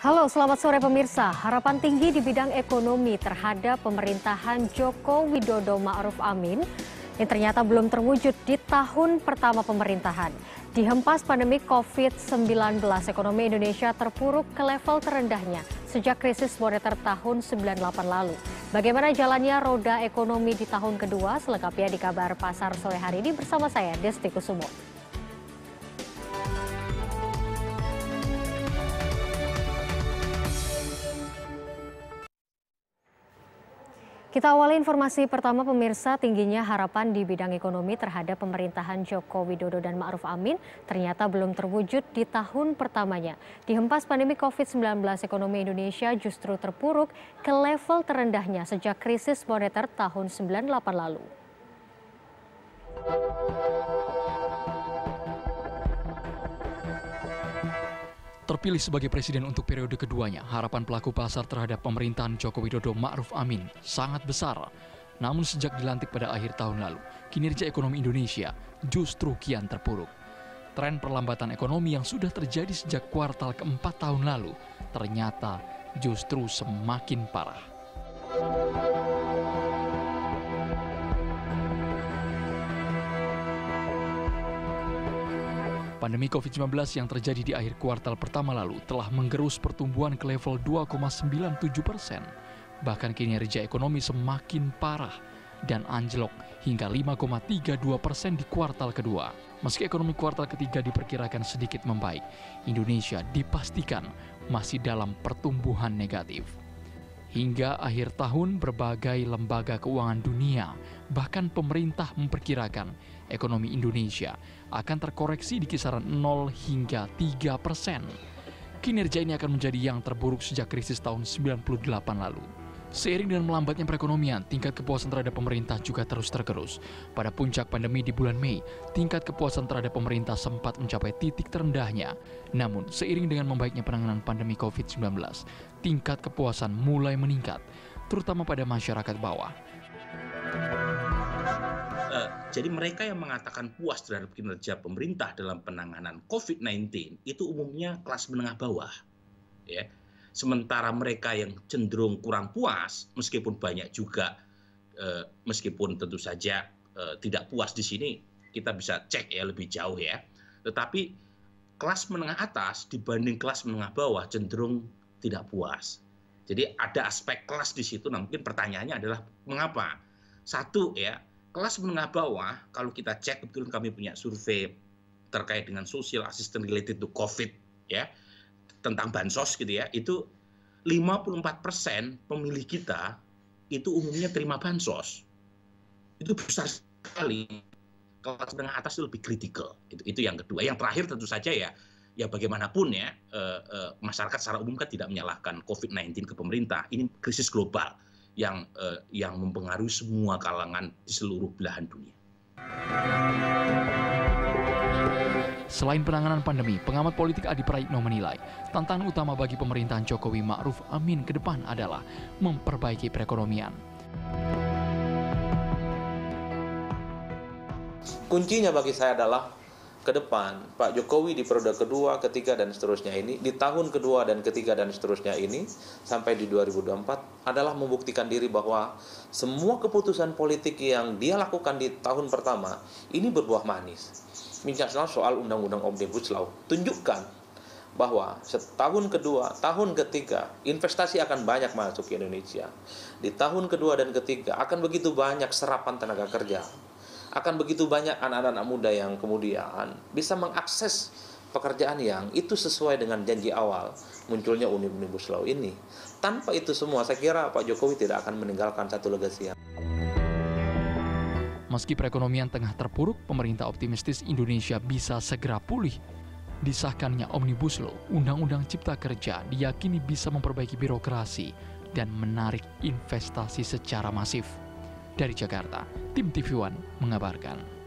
Halo, selamat sore pemirsa. Harapan tinggi di bidang ekonomi terhadap pemerintahan Joko Widodo Ma'ruf Amin yang ternyata belum terwujud di tahun pertama pemerintahan. Dihempas pandemi COVID-19, ekonomi Indonesia terpuruk ke level terendahnya sejak krisis moneter tahun 98 lalu. Bagaimana jalannya roda ekonomi di tahun kedua? Selengkapnya di Kabar Pasar sore hari ini bersama saya, Desti Kusumo. Kita awali informasi pertama pemirsa, tingginya harapan di bidang ekonomi terhadap pemerintahan Joko Widodo dan Ma'ruf Amin ternyata belum terwujud di tahun pertamanya. Dihempas pandemi COVID-19, ekonomi Indonesia justru terpuruk ke level terendahnya sejak krisis moneter tahun 98 lalu. Terpilih sebagai presiden untuk periode keduanya, harapan pelaku pasar terhadap pemerintahan Joko Widodo Ma'ruf Amin sangat besar. Namun sejak dilantik pada akhir tahun lalu, kinerja ekonomi Indonesia justru kian terpuruk. Tren perlambatan ekonomi yang sudah terjadi sejak kuartal keempat tahun lalu ternyata justru semakin parah. Pandemi COVID-19 yang terjadi di akhir kuartal pertama lalu telah menggerus pertumbuhan ke level 2,97%. Bahkan kinerja ekonomi semakin parah dan anjlok hingga 5,32% di kuartal kedua. Meski ekonomi kuartal ketiga diperkirakan sedikit membaik, Indonesia dipastikan masih dalam pertumbuhan negatif. Hingga akhir tahun, berbagai lembaga keuangan dunia, bahkan pemerintah memperkirakan ekonomi Indonesia akan terkoreksi di kisaran 0 hingga 3%. Kinerja ini akan menjadi yang terburuk sejak krisis tahun 98 lalu. Seiring dengan melambatnya perekonomian, tingkat kepuasan terhadap pemerintah juga terus tergerus. Pada puncak pandemi di bulan Mei, tingkat kepuasan terhadap pemerintah sempat mencapai titik terendahnya. Namun, seiring dengan membaiknya penanganan pandemi COVID-19, tingkat kepuasan mulai meningkat, terutama pada masyarakat bawah. Jadi mereka yang mengatakan puas terhadap kinerja pemerintah dalam penanganan COVID-19 itu umumnya kelas menengah bawah, ya. Sementara mereka yang cenderung kurang puas, meskipun banyak juga, meskipun tentu saja tidak puas di sini, kita bisa cek ya lebih jauh ya. Tetapi kelas menengah atas dibanding kelas menengah bawah cenderung tidak puas. Jadi ada aspek kelas di situ. Nah, mungkin pertanyaannya adalah mengapa? Satu ya, kelas menengah bawah, kalau kita cek, betul kami punya survei terkait dengan social assistance related to COVID ya, tentang bansos gitu ya, itu 54% pemilih kita itu umumnya terima bansos. Itu besar sekali. Kelas menengah atas itu lebih kritikal. Itu yang kedua. Yang terakhir tentu saja ya bagaimanapun ya, masyarakat secara umum kan tidak menyalahkan COVID-19 ke pemerintah. Ini krisis global yang mempengaruhi semua kalangan di seluruh belahan dunia. Selain penanganan pandemi, pengamat politik Adi Praitno menilai tantangan utama bagi pemerintahan Jokowi Ma'ruf Amin ke depan adalah memperbaiki perekonomian. Kuncinya bagi saya adalah ke depan Pak Jokowi di periode kedua, ketiga, dan seterusnya ini, di tahun kedua dan ketiga dan seterusnya ini, sampai di 2024, adalah membuktikan diri bahwa semua keputusan politik yang dia lakukan di tahun pertama, ini berbuah manis. Misalnya soal Undang-Undang Omnibus Law, tunjukkan bahwa setahun kedua, tahun ketiga, investasi akan banyak masuk ke Indonesia. Di tahun kedua dan ketiga, akan begitu banyak serapan tenaga kerja. Akan begitu banyak anak-anak muda yang kemudian bisa mengakses pekerjaan yang itu sesuai dengan janji awal munculnya Omnibus Law ini. Tanpa itu semua, saya kira Pak Jokowi tidak akan meninggalkan satu legasi. Meski perekonomian tengah terpuruk, pemerintah optimistis Indonesia bisa segera pulih. Disahkannya Omnibus Law, Undang-Undang Cipta Kerja, diyakini bisa memperbaiki birokrasi dan menarik investasi secara masif. Dari Jakarta, tim TV One mengabarkan.